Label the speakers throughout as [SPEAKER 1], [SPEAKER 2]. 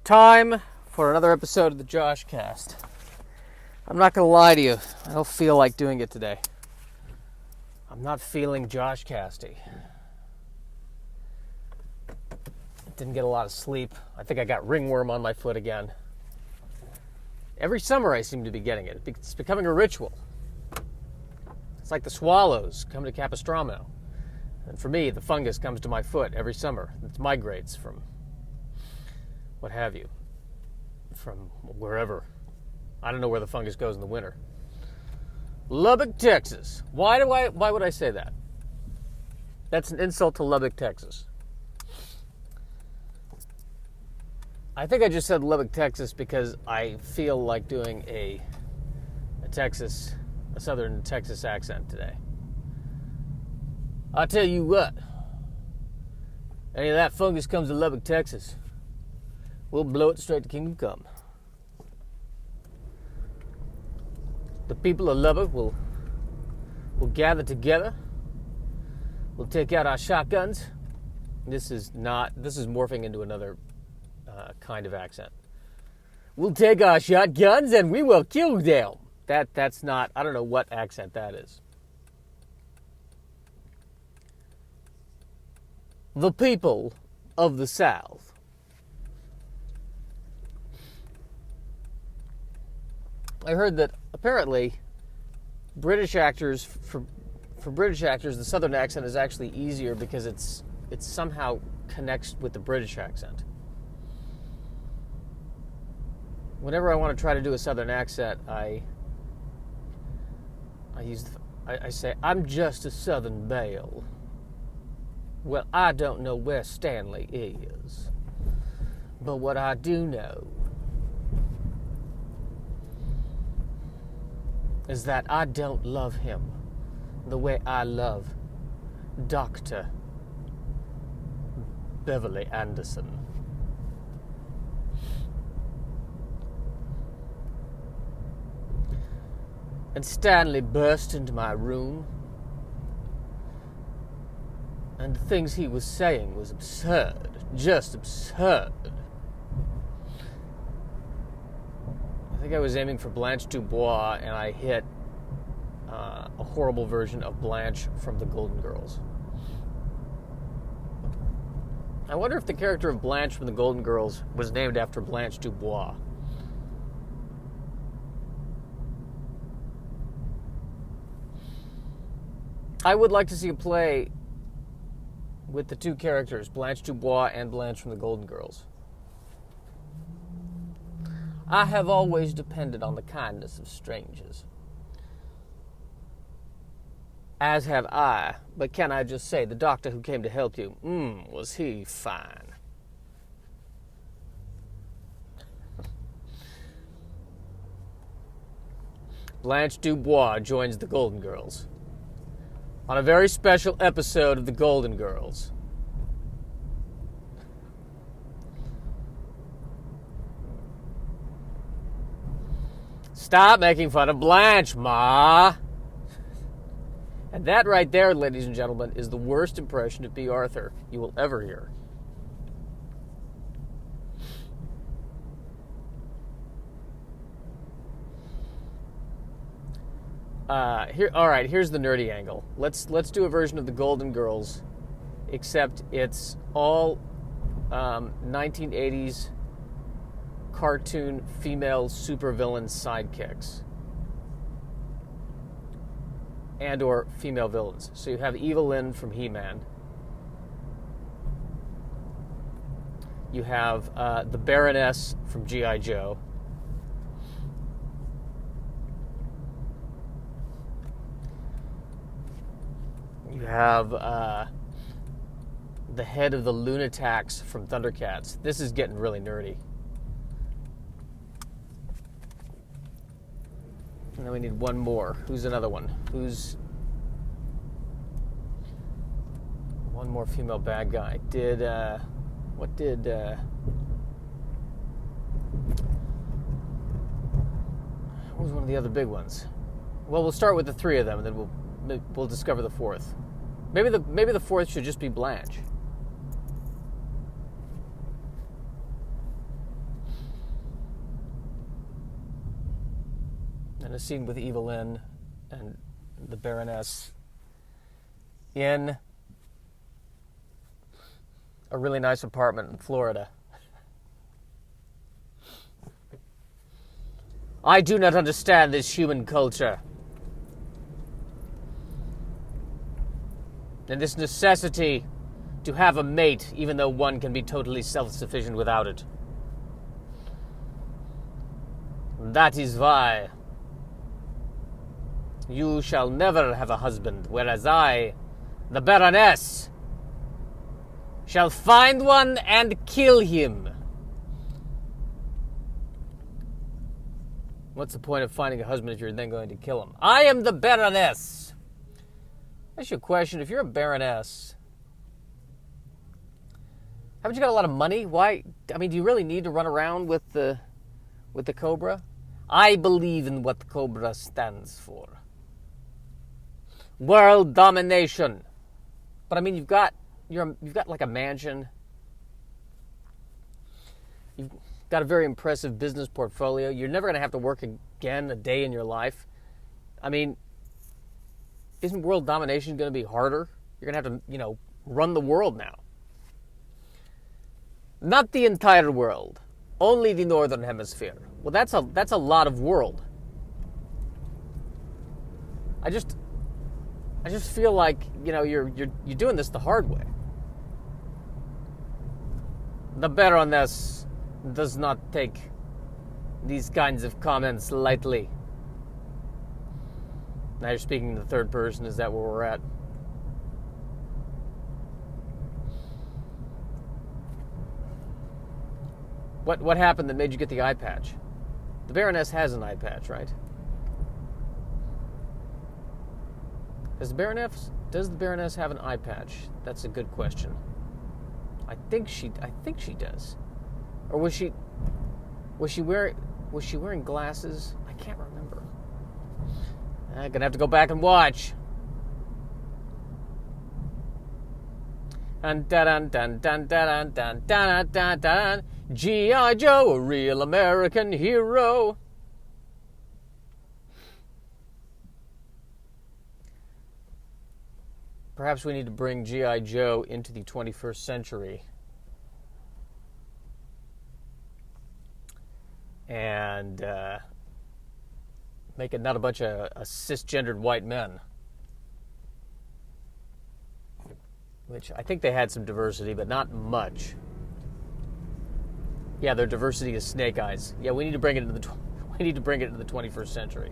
[SPEAKER 1] Time for another episode of the Josh Cast. I'm not going to lie to you. I don't feel like doing it today. I'm not feeling Josh Casty. Didn't get a lot of sleep. I think I got ringworm on my foot again. Every summer I seem to be getting it. It's becoming a ritual. It's like the swallows come to Capistrano. And for me, the fungus comes to my foot every summer. It migrates from what have you, from wherever. I don't know where the fungus goes in the winter. Lubbock, Texas. Why would I say that? That's an insult to Lubbock, Texas. I think I just said Lubbock, Texas because I feel like doing a southern Texas accent today. I'll tell you what, any of that fungus comes to Lubbock, Texas, we'll blow it straight to Kingdom Come. The people of Lubbock will gather together. We'll take out our shotguns. This is morphing into another kind of accent. We'll take our shotguns and we will kill them. That's not, I don't know what accent that is. The people of the South. I heard that apparently British actors, for British actors, the Southern accent is actually easier because it somehow connects with the British accent. Whenever I want to try to do a Southern accent, I say, I'm just a Southern belle. Well, I don't know where Stanley is, but what I do know is that I don't love him the way I love Dr. Beverly Anderson. And Stanley burst into my room, and the things he was saying was absurd, just absurd. I think I was aiming for Blanche Dubois, and I hit a horrible version of Blanche from the Golden Girls. I wonder if the character of Blanche from the Golden Girls was named after Blanche Dubois. I would like to see a play with the two characters, Blanche Dubois and Blanche from the Golden Girls. I have always depended on the kindness of strangers. As have I, but can I just say, the doctor who came to help you, was he fine. Blanche Dubois joins the Golden Girls on a very special episode of the Golden Girls. Stop making fun of Blanche, Ma. And that right there, ladies and gentlemen, is the worst impression of B. Arthur you will ever hear. Here's the nerdy angle. Let's do a version of the Golden Girls, except it's all 1980s cartoon female supervillain sidekicks and or female villains. So you have Evelyn from He-Man. You have the Baroness from G.I. Joe. You have the head of the Lunatics from Thundercats. This is getting really nerdy. And then we need one more. Who's another one? Who's one more female bad guy? What was one of the other big ones? Well, we'll start with the three of them, and then we'll discover the fourth. Maybe the fourth should just be Blanche. a scene with Evelyn and the Baroness in a really nice apartment in Florida. I do not understand this human culture and this necessity to have a mate, even though one can be totally self-sufficient without it. That is why you shall never have a husband, whereas I, the Baroness, shall find one and kill him. What's the point of finding a husband if you're then going to kill him? I am the Baroness. That's your question. If you're a Baroness, haven't you got a lot of money? Why? I mean, do you really need to run around with the Cobra? I believe in what the Cobra stands for. World domination. But I mean, you've got like a mansion. You've got a very impressive business portfolio. You're never going to have to work again a day in your life. I mean, isn't world domination going to be harder? You're going to have to, run the world now. Not the entire world, only the northern hemisphere. Well, that's a lot of world. I just feel like, you're doing this the hard way. The Baroness does not take these kinds of comments lightly. Now you're speaking in the third person. Is that where we're at? What happened that made you get the eye patch? The Baroness has an eye patch, right? Does the Baroness have an eye patch? That's a good question. I think she does. Or was she wearing glasses? I can't remember. I'm gonna have to go back and watch. Dun dun dun dun dun dun dun dun dun. G.I. Joe, a real American hero. Perhaps we need to bring G.I. Joe into the 21st century. And make it not a bunch of cisgendered white men. Which I think they had some diversity, but not much. Yeah, their diversity is snake eyes. Yeah, we need to bring it into the 21st century.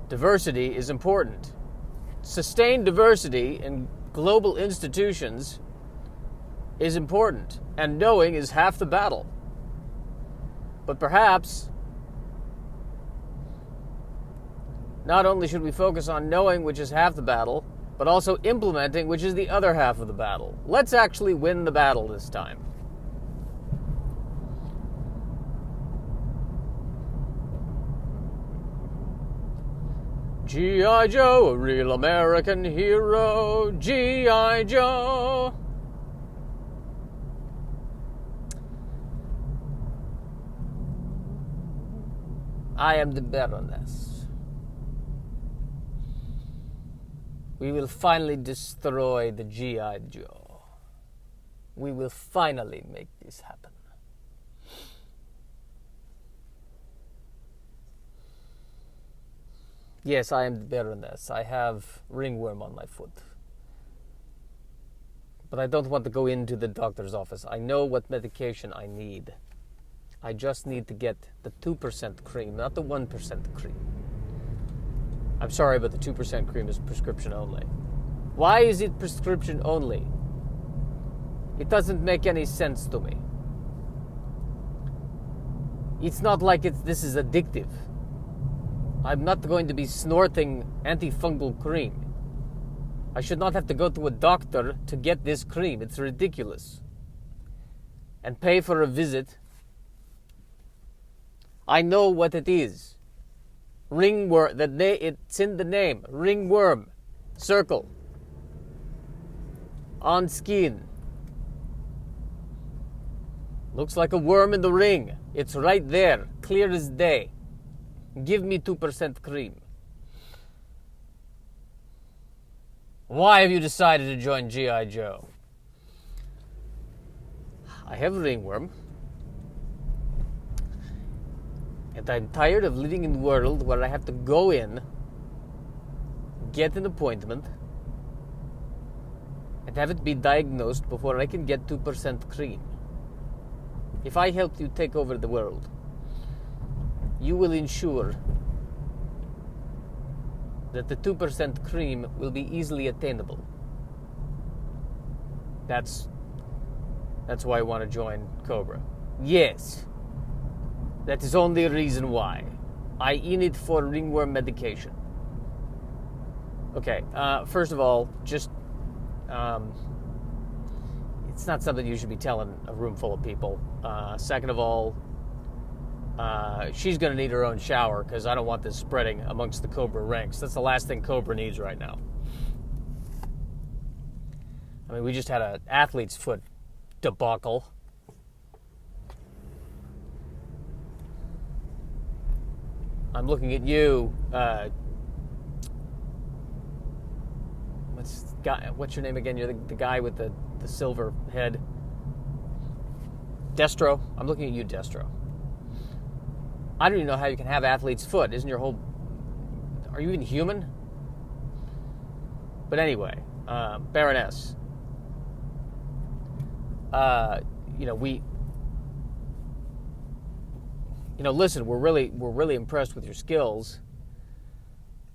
[SPEAKER 1] Diversity is important. Sustained diversity in global institutions is important, and knowing is half the battle. But perhaps not only should we focus on knowing, which is half the battle, but also implementing, which is the other half of the battle. Let's actually win the battle this time. G.I. Joe, a real American hero. G.I. Joe. I am the Baroness. We will finally destroy the G.I. Joe. We will finally make this happen. Yes, I am the Baroness. I have ringworm on my foot. But I don't want to go into the doctor's office. I know what medication I need. I just need to get the 2% cream, not the 1% cream. I'm sorry, but the 2% cream is prescription only. Why is it prescription only? It doesn't make any sense to me. It's not like this is addictive. I'm not going to be snorting antifungal cream. I should not have to go to a doctor to get this cream. It's ridiculous. And pay for a visit. I know what it is. Ringworm. It's in the name. Ringworm. Circle. On skin. Looks like a worm in the ring. It's right there, clear as day. Give me 2% cream. Why have you decided to join G.I. Joe? I have ringworm. And I'm tired of living in a world where I have to go in, get an appointment, and have it be diagnosed before I can get 2% cream. If I help you take over the world, you will ensure that the 2% cream will be easily attainable. That's why I want to join Cobra. Yes. That is only a reason why. I in it for ringworm medication. Okay, first of all, just it's not something you should be telling a room full of people. Second of all, she's going to need her own shower because I don't want this spreading amongst the Cobra ranks. That's the last thing Cobra needs right now. I mean, we just had an athlete's foot debacle. I'm looking at you. What's your name again? You're the guy with the silver head. Destro. I'm looking at you, Destro. I don't even know how you can have athlete's foot. Isn't your whole... Are you even human? But anyway, Baroness. Listen, we're really impressed with your skills.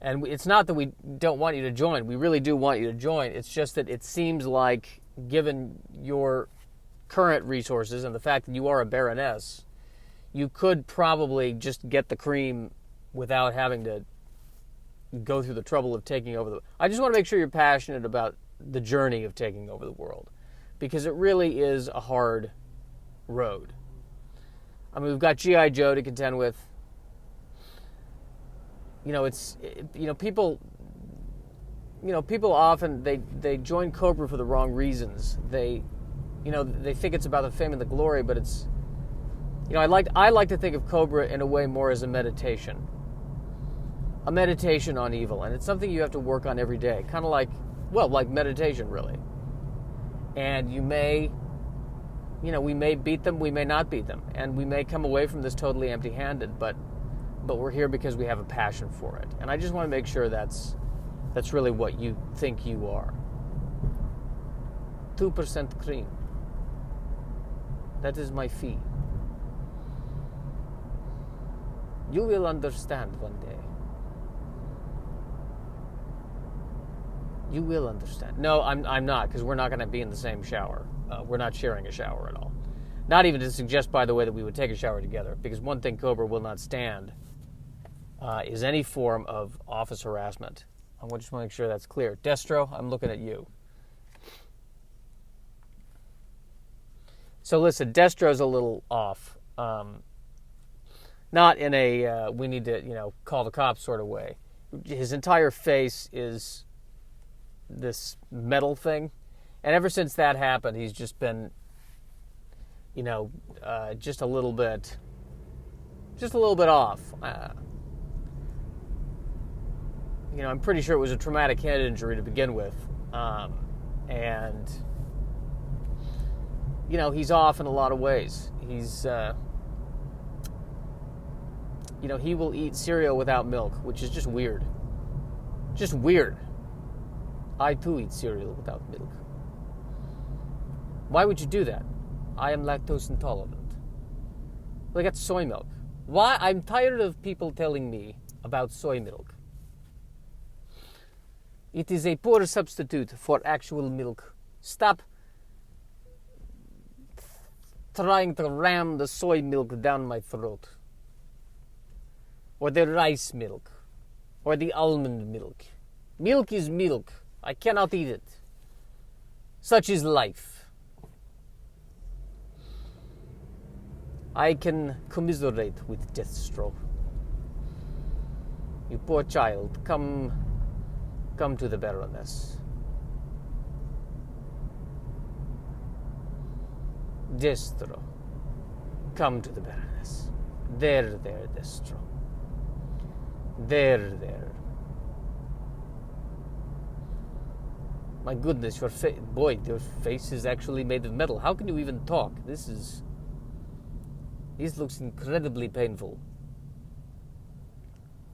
[SPEAKER 1] And it's not that we don't want you to join. We really do want you to join. It's just that it seems like, given your current resources and the fact that you are a Baroness, you could probably just get the cream without having to go through the trouble of taking over the... I just want to make sure you're passionate about the journey of taking over the world, because it really is a hard road. I mean, we've got G.I. Joe to contend with. People often, they join Cobra for the wrong reasons. They think it's about the fame and the glory, but it's... I like to think of Cobra in a way more as a meditation on evil, and it's something you have to work on every day, kind of like meditation, really. And we may beat them, we may not beat them, and we may come away from this totally empty-handed, but we're here because we have a passion for it. And I just want to make sure that's really what you think you are. 2% cream. That is my fee. You will understand one day. You will understand. No, I'm not, because we're not going to be in the same shower. We're not sharing a shower at all. Not even to suggest, by the way, that we would take a shower together, because one thing Cobra will not stand is any form of office harassment. I just want to make sure that's clear. Destro, I'm looking at you. So listen, Destro's a little off. Not in a we need to, call the cops sort of way. His entire face is this metal thing. And ever since that happened, he's just been, just a little bit off. I'm pretty sure it was a traumatic head injury to begin with. And, he's off in a lot of ways. He's, he will eat cereal without milk, which is just weird. Just weird. I, too, eat cereal without milk. Why would you do that? I am lactose intolerant. Well, I got soy milk. Why? I'm tired of people telling me about soy milk. It is a poor substitute for actual milk. Stop trying to ram the soy milk down my throat. Or the rice milk. Or the almond milk. Milk is milk. I cannot eat it. Such is life. I can commiserate with Deathstroke. You poor child, come to the Baroness. Destro. Come to the Baroness. There, Destro. There. My goodness, your face is actually made of metal. How can you even talk? This looks incredibly painful.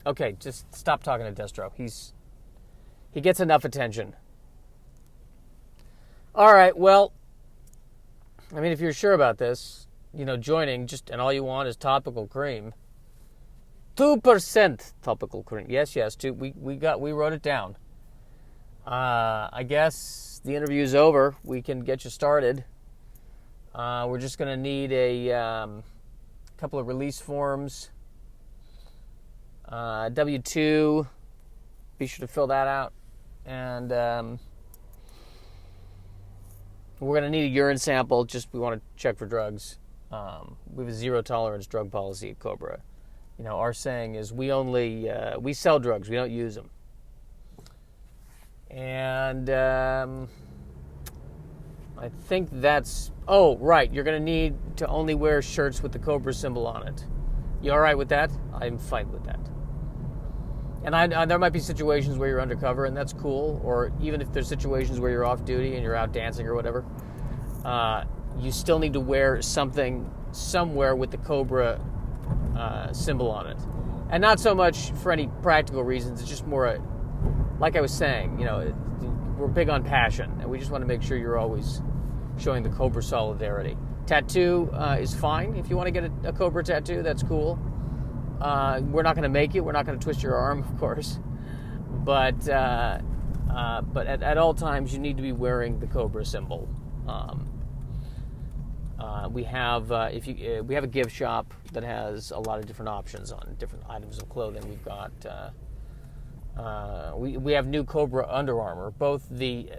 [SPEAKER 1] Okay, just stop talking to Destro. He gets enough attention. All right, well, I mean, if you're sure about this, joining and all you want is topical cream. 2% topical cream. Yes, 2. We wrote it down. I guess the interview's over. We can get you started. We're just going to need a couple of release forms. W-2. Be sure to fill that out. And we're going to need a urine sample. We want to check for drugs. We have a zero-tolerance drug policy at Cobra. Our saying is we sell drugs. We don't use them. And I think that's... Oh, right. You're going to need to only wear shirts with the Cobra symbol on it. You all right with that? I'm fine with that. And there might be situations where you're undercover, and that's cool. Or even if there's situations where you're off duty and you're out dancing or whatever, you still need to wear something somewhere with the Cobra symbol on it. And not so much for any practical reasons. It's just more like I was saying, we're big on passion, and we just want to make sure you're always showing the Cobra solidarity. Tattoo is fine. If you want to get a Cobra tattoo, that's cool. We're not going to make it. We're not going to twist your arm, of course. But at all times, you need to be wearing the Cobra symbol. We have we have a gift shop that has a lot of different options on different items of clothing. We've got we have new Cobra Under Armour, both the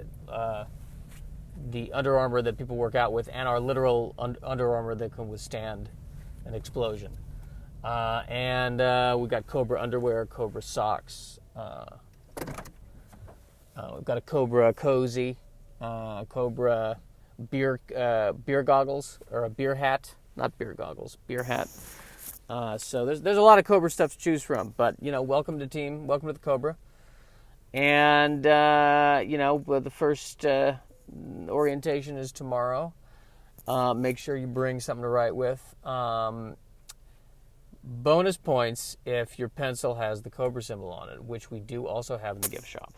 [SPEAKER 1] Under Armour that people work out with and our literal Under Armour that can withstand an explosion. And we've got Cobra underwear, Cobra socks. We've got a Cobra cozy, Cobra beer goggles, or a beer hat, not beer goggles, beer hat. So there's a lot of Cobra stuff to choose from. But welcome to the Cobra. And the first orientation is tomorrow. Make sure you bring something to write with. Bonus points if your pencil has the Cobra symbol on it, which we do also have in the gift shop.